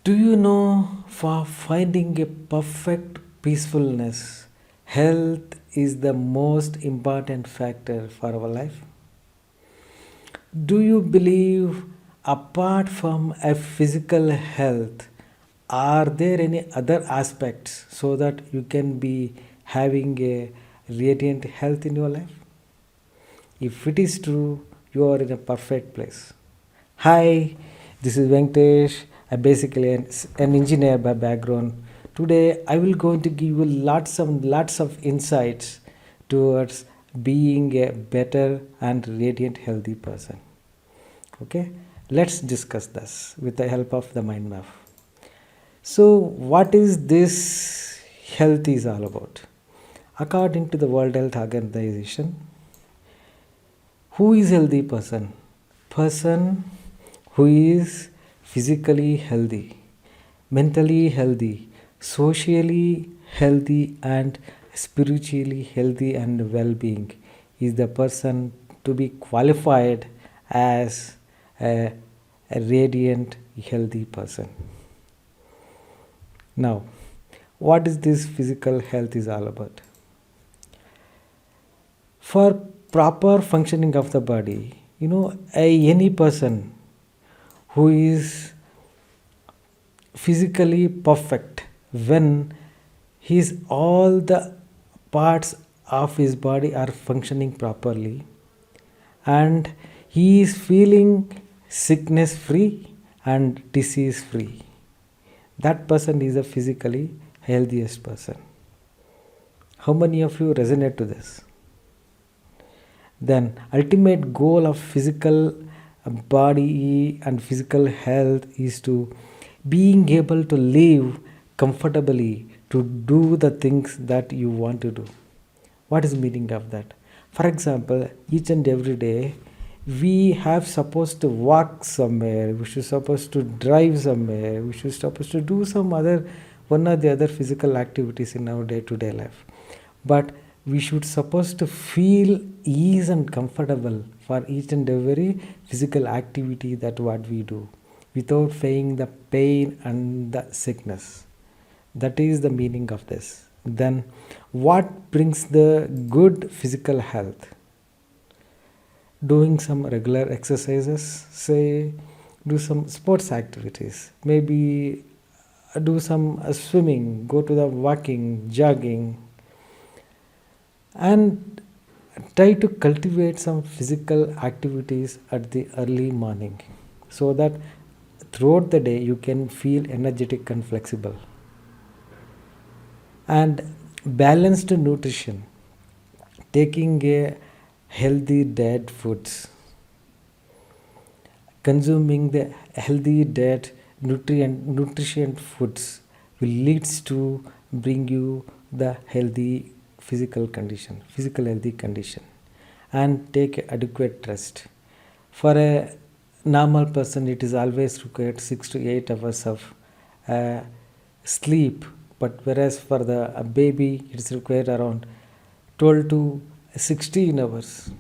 Do you know for finding a perfect peacefulness, health is the most important factor for our life? Do you believe apart from a physical health, are there any other aspects so that you can be having a radiant health in your life? If it is true, you are in a perfect place. Hi, this is Venkatesh. I'm basically an engineer by background. Today, I will going to give you lots of insights towards being a better and radiant healthy person. Okay, let's discuss this with the help of the mind map. So, what is this health is all about? According to the World Health Organization, who is healthy person? Person who is physically healthy, mentally healthy, socially healthy, and spiritually healthy and well-being is the person to be qualified as a radiant healthy person. Now, what is this physical health is all about? For proper functioning of the body, any person who is physically perfect, when his all the parts of his body are functioning properly, and he is feeling sickness free and disease free, that person is a physically healthiest person. How many of you resonate to this? Then ultimate goal of physical body and physical health is to being able to live comfortably, to do the things that you want to do. What is the meaning of that? For example, each and every day we have supposed to walk somewhere, we should supposed to drive somewhere, we should supposed to do some other one or the other physical activities in our day-to-day life. But we should supposed to feel ease and comfortable for each and every physical activity that what we do, without feeling the pain and the sickness. That is the meaning of this. Then what brings the good physical health? Doing some regular exercises, say do some sports activities, maybe do some swimming, go to the walking, jogging, and try to cultivate some physical activities at the early morning, so that throughout the day you can feel energetic and flexible. And balanced nutrition, taking a healthy diet foods, consuming the healthy diet nutrient foods will leads to bring you the healthy physical healthy condition. And take adequate rest. For a normal person, it is always required 6 to 8 hours of sleep, but whereas for the a baby it is required around 12 to 16 hours.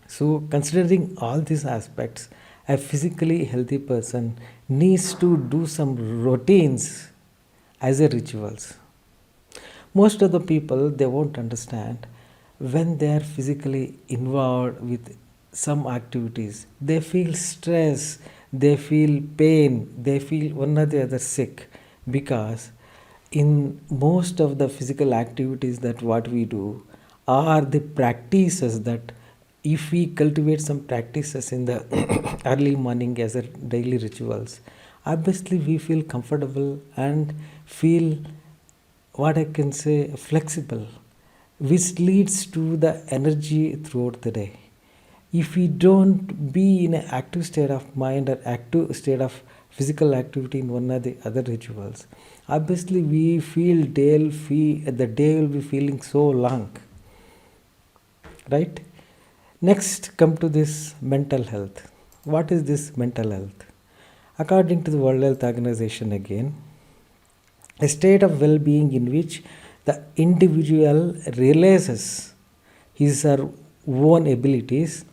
So considering all these aspects, a physically healthy person needs to do some routines as a rituals. Most of the people, they won't understand when they are physically involved with some activities. They feel stress, they feel pain, they feel one or the other sick, because in most of the physical activities that what we do are the practices that if we cultivate some practices in the early morning as a daily rituals, obviously we feel comfortable and feel, what I can say, flexible, which leads to the energy throughout the day. If we don't be in an active state of mind or active state of physical activity in one or the other rituals, obviously we feel the day will be feeling so long, right? Next, come to this mental health. What is this mental health? According to the World Health Organization, again, a state of well-being in which the individual realizes his or own abilities,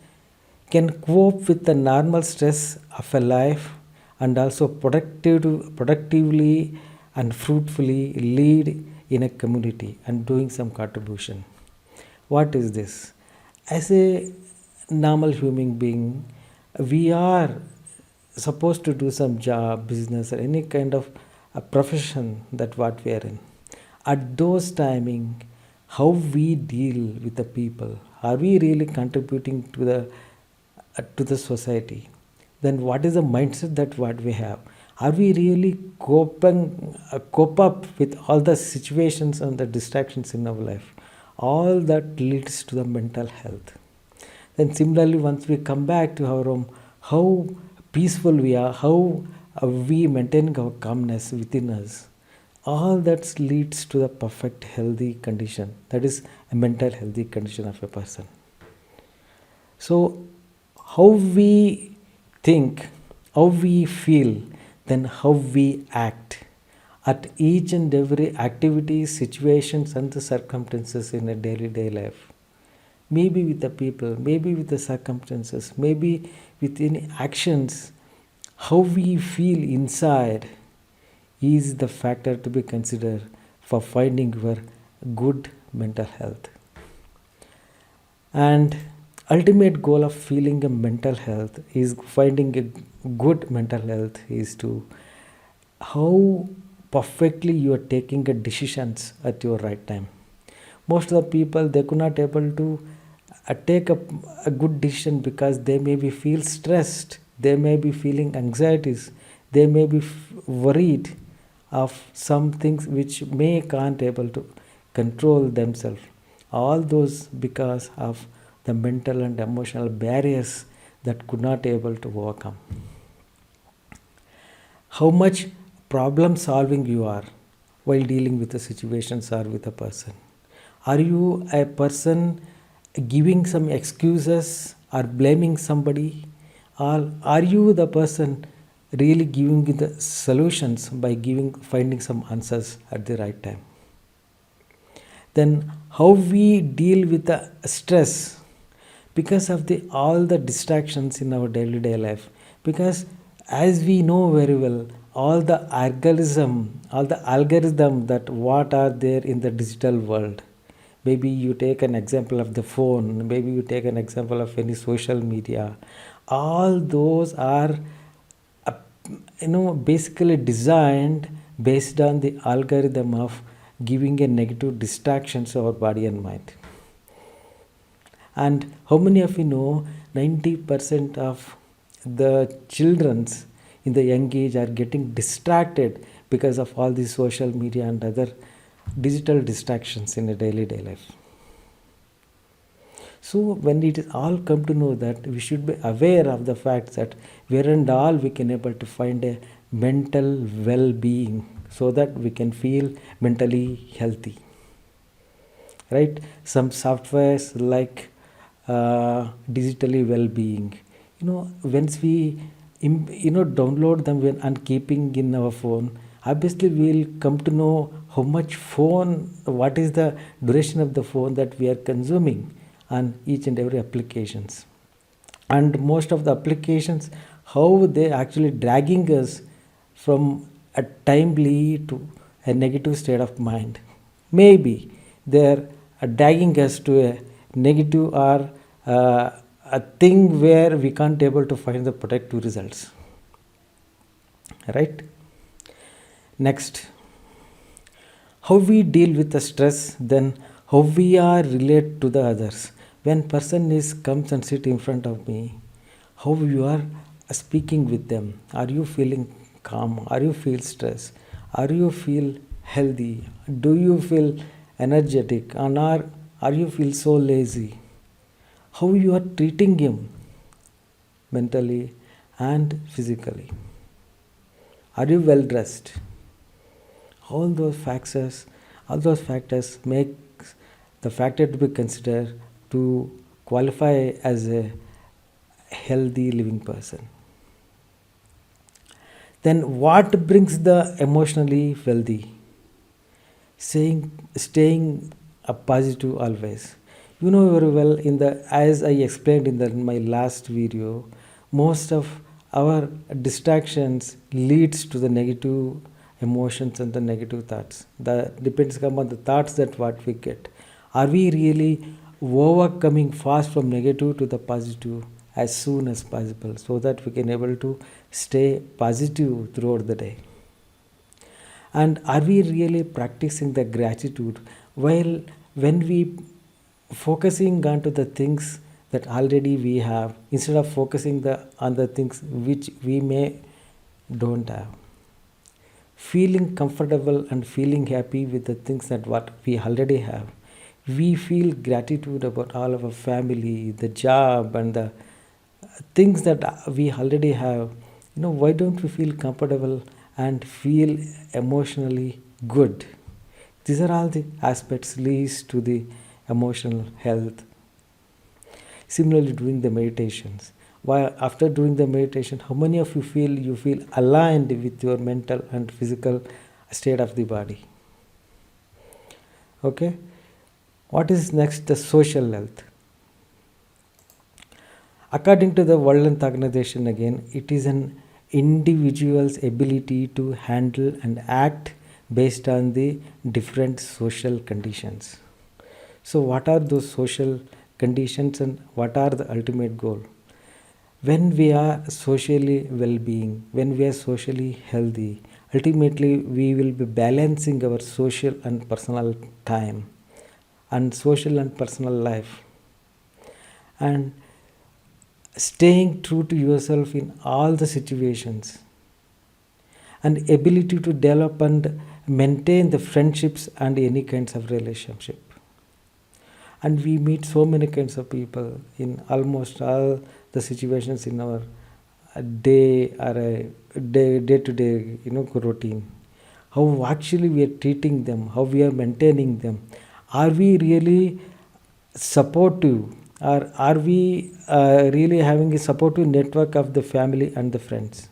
can cope with the normal stress of a life, and also productively and fruitfully lead in a community and doing some contribution. What is this? As a normal human being, we are supposed to do some job, business, or any kind of a profession that what we are in. At those timing, how we deal with the people, are we really contributing to the society? Then what is the mindset that what we have? Are we really cope up with all the situations and the distractions in our life? All that leads to the mental health. Then similarly, once we come back to our home, how peaceful we are, how we maintain our calmness within us, all that leads to the perfect healthy condition. That is a mental healthy condition of a person. So how we think, how we feel, then how we act at each and every activity, situations, and the circumstances in a daily life. Maybe with the people, maybe with the circumstances, maybe with any actions, how we feel inside is the factor to be considered for finding your good mental health. And ultimate goal of feeling a mental health is finding a good mental health is to how perfectly you are taking a decisions at your right time. Most of the people, they could not able to take a good decision because they may be feel stressed, they may be feeling anxieties, they may be worried of some things which may can't able to control themselves. All those because of the mental and emotional barriers that could not able to overcome. How much problem solving you are while dealing with the situations or with a person? Are you a person giving some excuses or blaming somebody, or are you the person really giving the solutions by finding some answers at the right time? Then how we deal with the stress because of all the distractions in our daily life, because as we know very well, all the algorithm that what are there in the digital world. Maybe you take an example of the phone, maybe you take an example of any social media. All those are basically designed based on the algorithm of giving a negative distractions to our body and mind. And how many of you know 90% of the children's in the young age are getting distracted because of all these social media and other digital distractions in a daily life. So when it is all come to know that we should be aware of the fact that where and all we can able to find a mental well-being so that we can feel mentally healthy. Right? Some softwares like digitally well-being, once we download them and keeping in our phone, obviously we'll come to know how much what is the duration of the phone that we are consuming on each and every applications. And most of the applications, how they actually dragging us from a timely to a negative state of mind. Maybe they're dragging us to a negative or a thing where we can't able to find the productive results. Right? Next, how we deal with the stress, then how we are relate to the others. When person comes and sit in front of me, how you are speaking with them. Are you feeling calm? Are you feel stress? Are you feel healthy? Do you feel energetic? And are you feel so lazy? How you are treating him mentally and physically? Are you well dressed? All those factors make the factor to be considered to qualify as a healthy living person. Then what brings the emotionally wealthy? Staying a positive always. Very well as I explained in my last video, most of our distractions leads to the negative emotions and the negative thoughts. That depends upon the thoughts that what we get. Are we really overcoming fast from negative to the positive as soon as possible, so that we can able to stay positive throughout the day? And are we really practicing the gratitude while when we focusing onto the things that already we have, instead of focusing on the things which we may don't have? Feeling comfortable and feeling happy with the things that what we already have, we feel gratitude about all of our family, the job, and the things that we already have. Why don't we feel comfortable and feel emotionally good? These are all the aspects leads to the emotional health. Similarly, doing the meditations, while after doing the meditation, how many of you feel aligned with your mental and physical state of the body? Okay. What is next? The social health. According to the World Health Organization, again, it is an individual's ability to handle and act based on the different social conditions. So, what are those social conditions and what are the ultimate goal? When we are socially well-being, when we are socially healthy, ultimately we will be balancing our social and personal time and social and personal life, and staying true to yourself in all the situations, and ability to develop and maintain the friendships and any kinds of relationship. And we meet so many kinds of people in almost all the situations in our day or a day to day routine. How actually we are treating them, how we are maintaining them. Are we really supportive, or are we really having a supportive network of the family and the friends?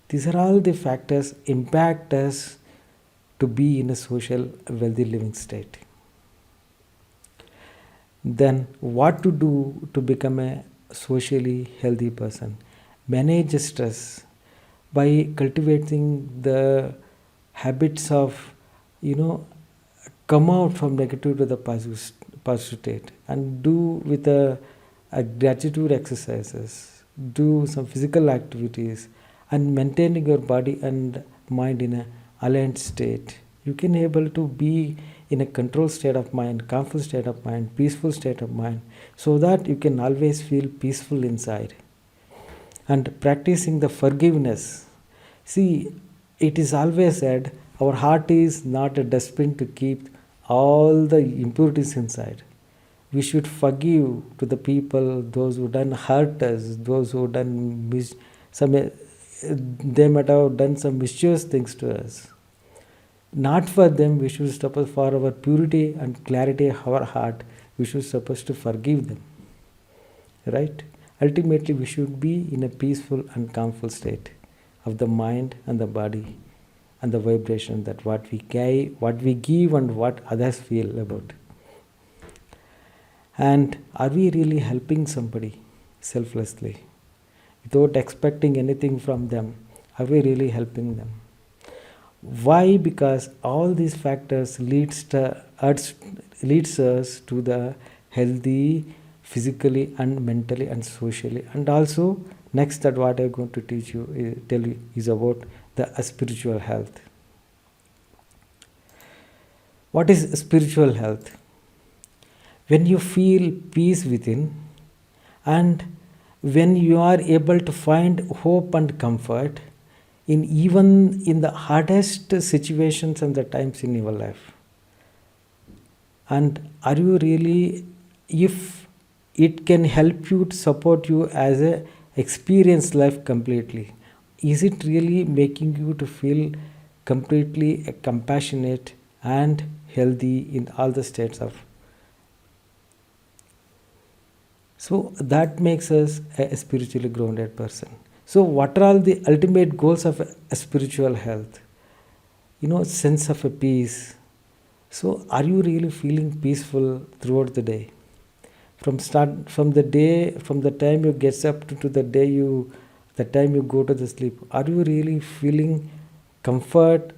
These are all the factors impact us to be in a social wealthy living state. Then what to do to become a socially healthy person? Manage stress by cultivating the habits of come out from negative to the positive state, and do with a gratitude exercises, do some physical activities, and maintaining your body and mind in a aligned state. You can able to be in a controlled state of mind, calmful state of mind, peaceful state of mind, so that you can always feel peaceful inside. And practicing the forgiveness. See, it is always said our heart is not a dustbin to keep all the impurities inside. We should forgive to the people, those who done hurt us, those who done they might have done some mischievous things to us. Not for them, we should suppose for our purity and clarity of our heart, we should supposed to forgive them. Right? Ultimately, we should be in a peaceful and calmful state of the mind and the body and the vibration that what we give and what others feel about. And are we really helping somebody selflessly without expecting anything from them? Are we really helping them? Why? Because all these factors leads us to the healthy physically and mentally and socially. And also next that what I'm going to tell you is about the spiritual health. What is spiritual health? When you feel peace within, and when you are able to find hope and comfort even in the hardest situations and the times in your life. And are you really, if it can help you to support you as a experience life completely, is it really making you to feel completely compassionate and healthy in all the states of? So that makes us a spiritually grounded person. So what are all the ultimate goals of a spiritual health? Sense of a peace. So are you really feeling peaceful throughout the day? from the time you get up to the time you go to the sleep. Are you really feeling comfort,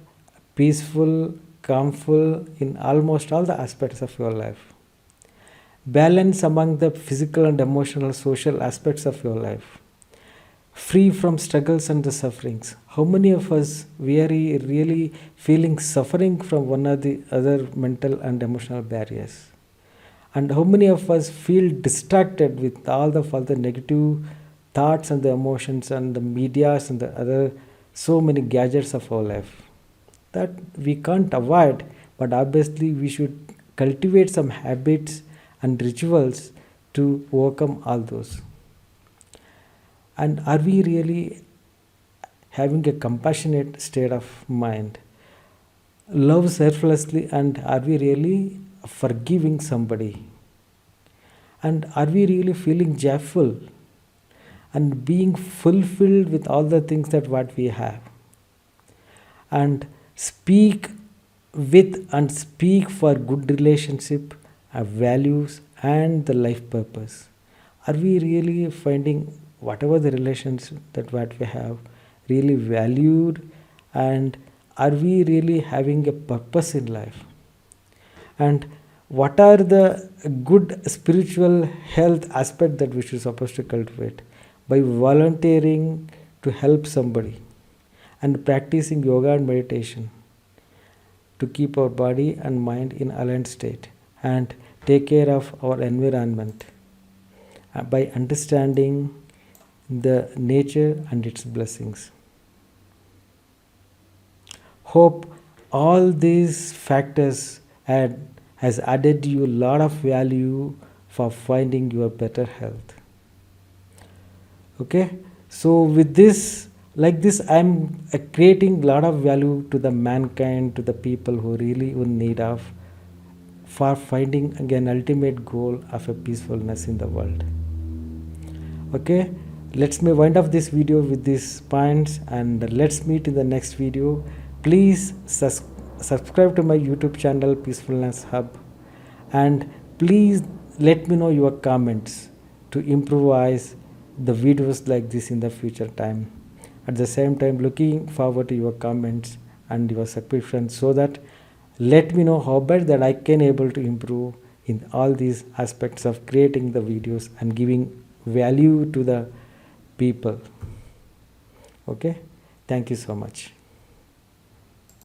peaceful, calmful in almost all the aspects of your life? Balance among the physical and emotional social aspects of your life, free from struggles and the sufferings. How many of us we are really feeling suffering from one or the other mental and emotional barriers? And how many of us feel distracted with all the negative thoughts and the emotions and the medias and the other so many gadgets of our life that we can't avoid, but obviously we should cultivate some habits and rituals to overcome all those. And are we really having a compassionate state of mind, love selflessly, and are we really forgiving somebody? And are we really feeling joyful and being fulfilled with all the things that what we have? And speak with and speak for good relationship, values, and the life purpose. Are we really finding whatever the relations that what we have really valued, and are we really having a purpose in life? And what are the good spiritual health aspect that we should supposed to cultivate? By volunteering to help somebody and practicing yoga and meditation to keep our body and mind in aligned state and take care of our environment by understanding the nature and its blessings. Hope all these factors has added you a lot of value for finding your better health. Okay, so with this, like this, I'm creating a lot of value to the mankind, to the people who really in need of for finding again ultimate goal of a peacefulness in the world. Okay, let's me wind up this video with these points, and let's meet in the next video. Please subscribe to my YouTube channel Peacefulness Hub, and please let me know your comments to improvise the videos like this in the future time. At the same time, looking forward to your comments and your subscriptions, so that let me know how best that I can able to improve in all these aspects of creating the videos and giving value to the people. Okay, thank you so much.